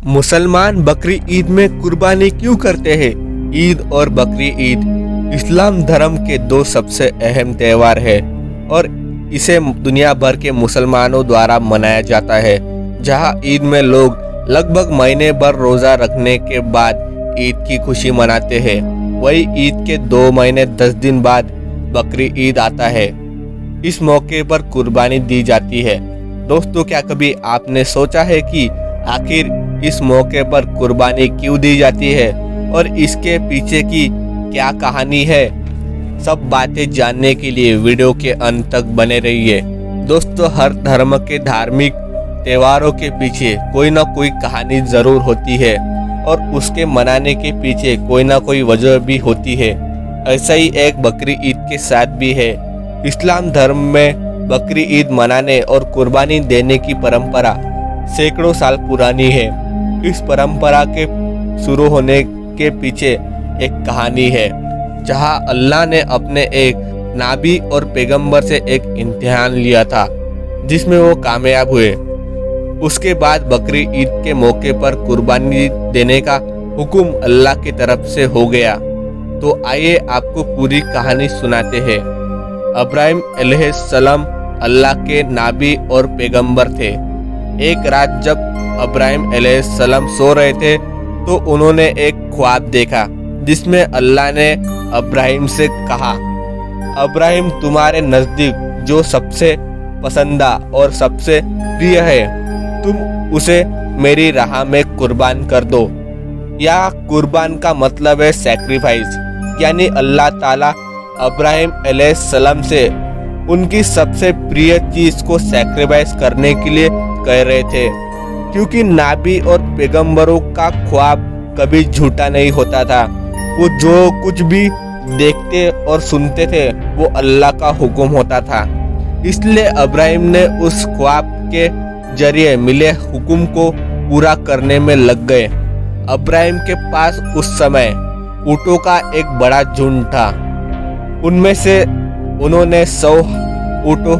मुसलमान बकरी ईद में कुर्बानी क्यों करते हैं? ईद और बकरी ईद इस्लाम धर्म के दो सबसे अहम त्यौहार है और इसे दुनिया भर के मुसलमानों द्वारा मनाया जाता है। जहां ईद में लोग लगभग महीने भर रोज़ा रखने के बाद ईद की खुशी मनाते हैं, वही ईद के 2 महीने 10 दिन बाद बकरी ईद आता है। इस मौके पर कुर्बानी दी जाती है। दोस्तों, क्या कभी आपने सोचा है कि आखिर इस मौके पर कुर्बानी क्यों दी जाती है और इसके पीछे की क्या कहानी है? सब बातें जानने के लिए वीडियो के अंत तक बने रहिए। दोस्तों, हर धर्म के धार्मिक त्योहारों के पीछे कोई ना कोई कहानी जरूर होती है और उसके मनाने के पीछे कोई ना कोई वजह भी होती है। ऐसा ही एक बकरी ईद के साथ भी है। इस्लाम धर्म में बकरी ईद मनाने और कुर्बानी देने की परंपरा सैकड़ों साल पुरानी है। इस परंपरा के शुरू होने के पीछे एक कहानी है, जहां अल्लाह ने अपने एक नाबी और पैगंबर से एक इम्तिहान लिया था, जिसमें वो कामयाब हुए। उसके बाद बकरी ईद के मौके पर कुर्बानी देने का हुक्म अल्लाह की तरफ से हो गया। तो आइए आपको पूरी कहानी सुनाते हैं। इब्राहिम अलैहिस्सलाम अल्लाह के नाबी और पैगंबर थे। एक रात जब इब्राहिम अलैहिस्सलाम सो रहे थे तो उन्होंने एक ख्वाब देखा, जिसमें अल्लाह ने इब्राहिम से कहा, इब्राहिम, तुम्हारे नज़दीक जो सबसे पसंदा और सबसे प्रिय है, तुम उसे मेरी राह में कुर्बान कर दो। या कुर्बान का मतलब है सैक्रिफाइस, यानी अल्लाह ताला इब्राहिम अलैहिस्सलाम से उनकी सबसे प्रिय चीज को सैक्रिफाइस करने के लिए कह रहे थे, क्योंकि नाबी और पैगंबरों का ख्वाब कभी झूठा नहीं होता था। वो जो कुछ भी देखते और सुनते थे वो अल्लाह का हुक्म होता था। इसलिए इब्राहिम ने उस ख्वाब के जरिए मिले हुक्म को पूरा करने में लग गए। इब्राहिम के पास उस समय ऊँटों का एक बड़ा झुंड था। उनमें से उन्होंने 100 ऊँटों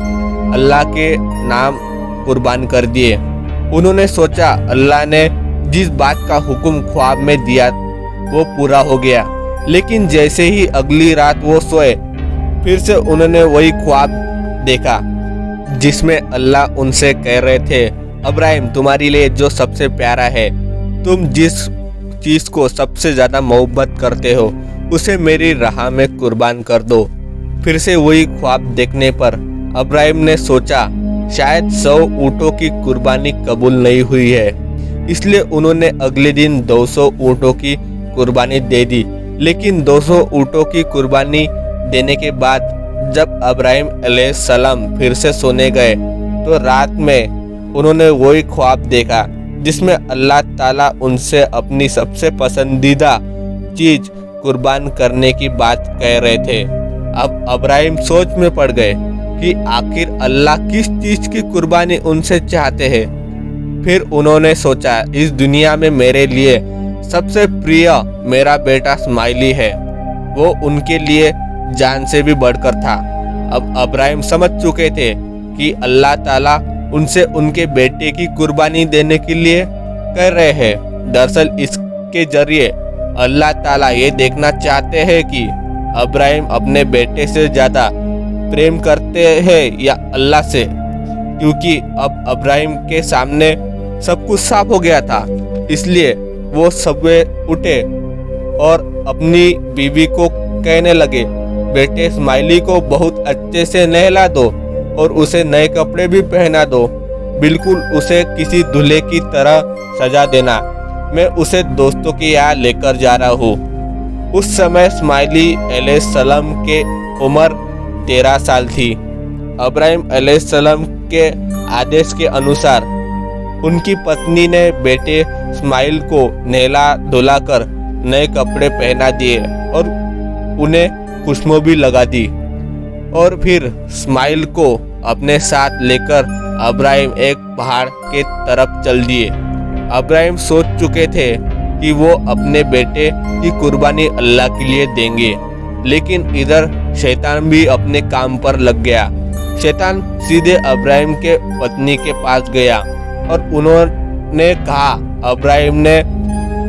अल्लाह के नाम कुर्बान कर दिए। उन्होंने सोचा अल्लाह ने जिस बात का हुक्म ख्वाब में दिया वो पूरा हो गया। लेकिन जैसे ही अगली रात वो सोए, फिर से उन्होंने वही ख्वाब देखा, जिसमें अल्लाह उनसे कह रहे थे, इब्राहिम, तुम्हारे लिए जो सबसे प्यारा है, तुम जिस चीज़ को सबसे ज़्यादा मोहब्बत करते हो, उसे मेरी राह में कुर्बान कर दो। फिर से वही ख्वाब देखने पर इब्राहिम ने सोचा शायद 100 ऊँटों की कुर्बानी कबूल नहीं हुई है, इसलिए उन्होंने अगले दिन 200 ऊँटों की कुर्बानी दे दी। लेकिन 200 ऊँटों की कुर्बानी देने के बाद जब इब्राहिम अलैहिस्सलाम फिर से सोने गए तो रात में उन्होंने वही ख्वाब देखा, जिसमें अल्लाह ताला उनसे अपनी सबसे पसंदीदा चीज कुर्बान करने की बात कह रहे थे। अब इब्राहिम सोच में पड़ गए कि आखिर अल्लाह किस चीज की कुर्बानी उनसे चाहते हैं। फिर उन्होंने सोचा, इस दुनिया में मेरे लिए सबसे प्रिय मेरा बेटा इस्माइली है, वो उनके लिए जान से भी बढ़कर था। अब इब्राहिम समझ चुके थे कि अल्लाह ताला उनसे उनके बेटे की कुर्बानी देने के लिए कह रहे हैं। दरअसल इसके जरिए अल्लाह ताला ये देखना चाहते हैं कि इब्राहिम अपने बेटे से ज़्यादा प्रेम करते हैं या अल्लाह से, क्योंकि अब इब्राहिम के सामने सब कुछ साफ हो गया था। इसलिए वो सुबह उठे और अपनी बीवी को कहने लगे, बेटे इस्माइली को बहुत अच्छे से नहला दो और उसे नए कपड़े भी पहना दो, बिल्कुल उसे किसी दूल्हे की तरह सजा देना। मैं उसे दोस्तों के यहाँ लेकर जा रहा हूँ। उस समय इस्माइली अलैहिस्सलाम के उम्र 13 साल थी। इब्राहिम अलैहिस्सलाम के आदेश के अनुसार उनकी पत्नी ने बेटे इस्माइल को नहला धुला कर नए कपड़े पहना दिए और उन्हें खुशबू भी लगा दी, और फिर इस्माइल को अपने साथ लेकर इब्राहिम एक पहाड़ के तरफ चल दिए। इब्राहिम सोच चुके थे कि वो अपने बेटे की कुर्बानी अल्लाह के लिए देंगे, लेकिन इधर शैतान भी अपने काम पर लग गया। शैतान सीधे इब्राहिम के पत्नी के पास गया और उन्होंने कहा, इब्राहिम ने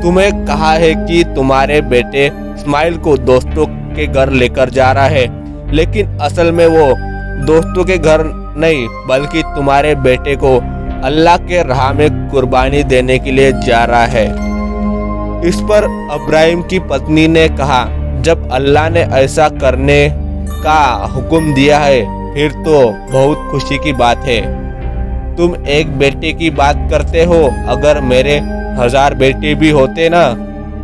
तुम्हें कहा है कि तुम्हारे बेटे इस्माइल को दोस्तों के घर लेकर जा रहा है, लेकिन असल में वो दोस्तों के घर नहीं बल्कि तुम्हारे बेटे को अल्लाह के राह में कुर्बानी देने के लिए जा रहा है। इस पर इब्राहिम की पत्नी ने कहा, जब अल्लाह ने ऐसा करने का हुक्म दिया है फिर तो बहुत खुशी की बात है। तुम एक बेटे की बात करते हो, अगर मेरे 1000 बेटे भी होते ना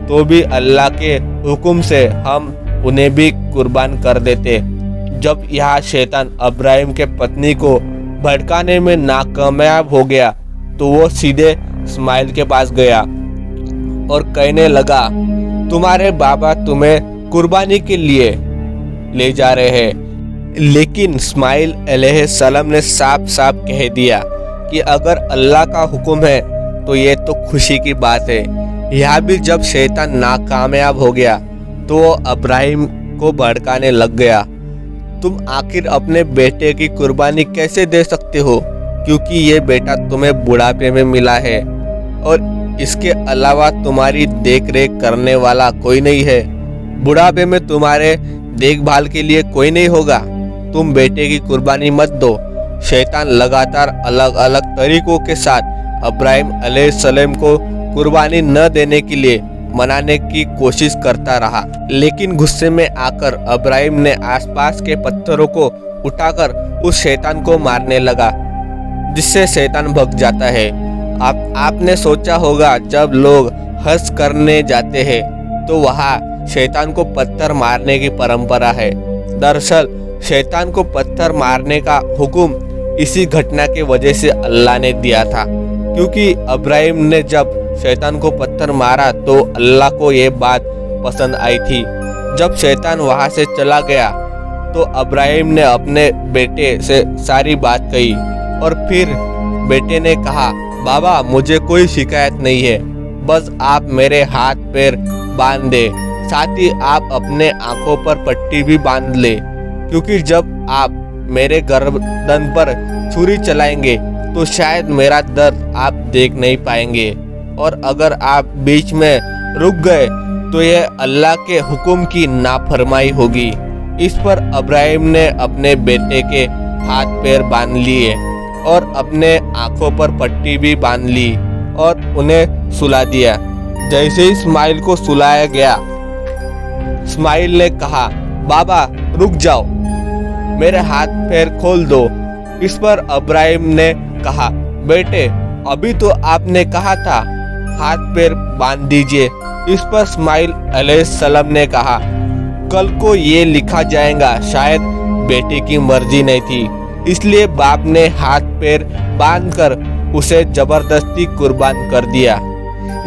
तो भी अल्लाह के हुक्म से हम उन्हें भी कुर्बान कर देते। जब यह शैतान इब्राहिम के पत्नी को भड़काने में नाकामयाब हो गया तो वो सीधे इस्माइल के पास गया और कहने लगा, तुम्हारे बाबा तुम्हें कुर्बानी के लिए ले जा रहे हैं। लेकिन इस्माइल अलैहिस्सलाम ने साफ साफ कह दिया कि अगर अल्लाह का हुक्म है तो ये तो खुशी की बात है। यहाँ भी जब शैतान नाकामयाब हो गया तो वो इब्राहिम को भड़काने लग गया, तुम आखिर अपने बेटे की कुर्बानी कैसे दे सकते हो, क्योंकि ये बेटा तुम्हें बुढ़ापे में मिला है और इसके अलावा तुम्हारी देख रेख करने वाला कोई नहीं है। बुढ़ापे में तुम्हारे देखभाल के लिए कोई नहीं होगा, तुम बेटे की कुर्बानी मत दो। शैतान लगातार अलग अलग तरीकों के साथ इब्राहिम अलैहिस्सलाम को कुर्बानी न देने के लिए मनाने की कोशिश करता रहा, लेकिन गुस्से में आकर इब्राहिम ने आसपास के पत्थरों को उठाकर उस शैतान को मारने लगा, जिससे शैतान भग जाता है। आपने सोचा होगा जब लोग हज करने जाते हैं तो वहाँ शैतान को पत्थर मारने की परंपरा है। दरअसल शैतान को पत्थर मारने का हुक्म इसी घटना के वजह से अल्लाह ने दिया था, क्योंकि इब्राहिम ने जब शैतान को पत्थर मारा तो अल्लाह को ये बात पसंद आई थी। जब शैतान वहाँ से चला गया तो इब्राहिम ने अपने बेटे से सारी बात कही और फिर बेटे ने कहा, बाबा मुझे कोई शिकायत नहीं है, बस आप मेरे हाथ पैर बांध दे, साथ ही आप अपने आंखों पर पट्टी भी बांध ले, क्योंकि जब आप मेरे गर्दन पर छुरी चलाएंगे तो शायद मेरा दर्द आप देख नहीं पाएंगे, और अगर आप बीच में रुक गए तो यह अल्लाह के हुक्म की नाफरमाई होगी। इस पर इब्राहिम ने अपने बेटे के हाथ पैर बांध लिए और अपने आंखों पर पट्टी भी बांध ली और उन्हें सुला दिया। जैसे ही इस्माइल को सुलाया गया, इस्माइल ने कहा, बाबा रुक जाओ, मेरे हाथ पैर खोल दो। इस पर इब्राहिम ने कहा, बेटे अभी तो आपने कहा था हाथ पैर बांध दीजिए। इस पर इस्माइल अलैहिस्सलाम ने कहा, कल को ये लिखा जाएगा शायद बेटे की मर्जी नहीं थी, इसलिए बाप ने हाथ पैर बांधकर उसे जबरदस्ती कुर्बान कर दिया।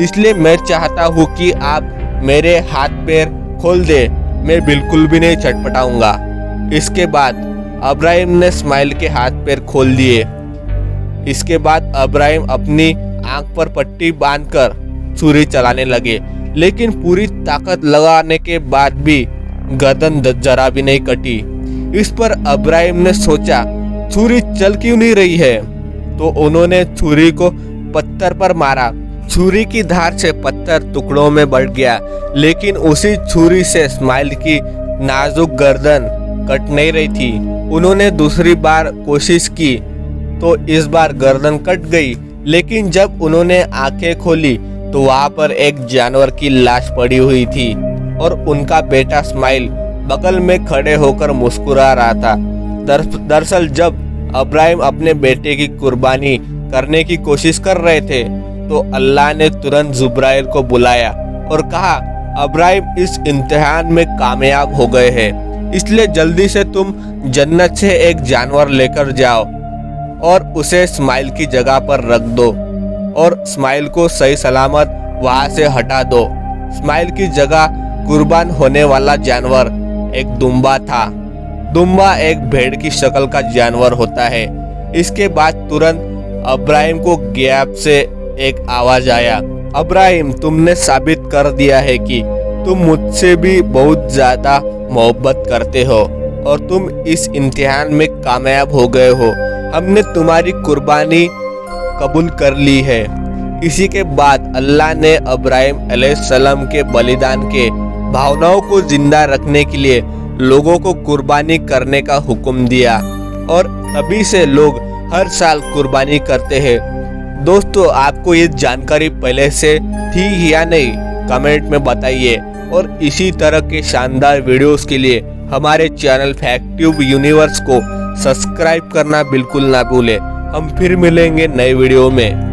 इसलिए मैं चाहता हूँ कि आप मेरे हाथ पैर खोल दे, मैं बिल्कुल भी नहीं छटपटाऊंगा। इसके बाद इब्राहिम ने इस्माइल के हाथ पैर खोल दिए। इसके बाद इब्राहिम अपनी आंख पर पट्टी बांधकर छुरी चलाने लगे, लेकिन पूरी ताकत लगाने के बाद भी गर्दन जरा भी नहीं कटी। इस पर इब्राहिम ने सोचा, छुरी चल क्यों नहीं रही है, तो उन्होंने छुरी को पत्थर पर मारा। छुरी की धार से पत्थर टुकड़ों में बढ़ गया, लेकिन उसी छुरी से इस्माइल की नाजुक गर्दन कट नहीं रही थी। उन्होंने दूसरी बार कोशिश की तो इस बार गर्दन कट गई, लेकिन जब उन्होंने आंखें खोली तो वहां पर एक जानवर की लाश पड़ी हुई थी और उनका बेटा इस्माइल बगल में खड़े होकर मुस्कुरा रहा था। दरअसल जब इब्राहिम अपने बेटे की कुर्बानी करने की कोशिश कर रहे थे तो अल्लाह ने तुरंत जुब्राइल को बुलाया और कहा, इब्राहिम इस इम्तिहान में कामयाब हो गए हैं, इसलिए जल्दी से तुम जन्नत से एक जानवर लेकर जाओ और उसे इस्माइल की जगह पर रख दो और इस्माइल को सही सलामत वहां से हटा दो। इस्माइल की जगह कुर्बान होने वाला जानवर एक दुम्बा था। दुम्बा एक भेड़ की शक्ल का जानवर होता है। इसके बाद तुरंत इब्राहिम को गैब से एक आवाज आया, इब्राहिम तुमने साबित कर दिया है कि तुम मुझसे भी बहुत ज्यादा मोहब्बत करते हो और तुम इस इम्तिहान में कामयाब हो गए हो। हमने तुम्हारी कुर्बानी कबूल कर ली है। इसी के बाद अल्लाह ने इब्राहिम अलैहिस्सलाम के बलिदान के भावनाओं को जिंदा रखने के लिए लोगों को कुर्बानी करने का हुक्म दिया और तभी से लोग हर साल कुर्बानी करते हैं। दोस्तों, आपको ये जानकारी पहले से थी या नहीं, कमेंट में बताइए। और इसी तरह के शानदार वीडियोस के लिए हमारे चैनल फैक्ट ट्यूब यूनिवर्स को सब्सक्राइब करना बिल्कुल ना भूलें। हम फिर मिलेंगे नए वीडियो में।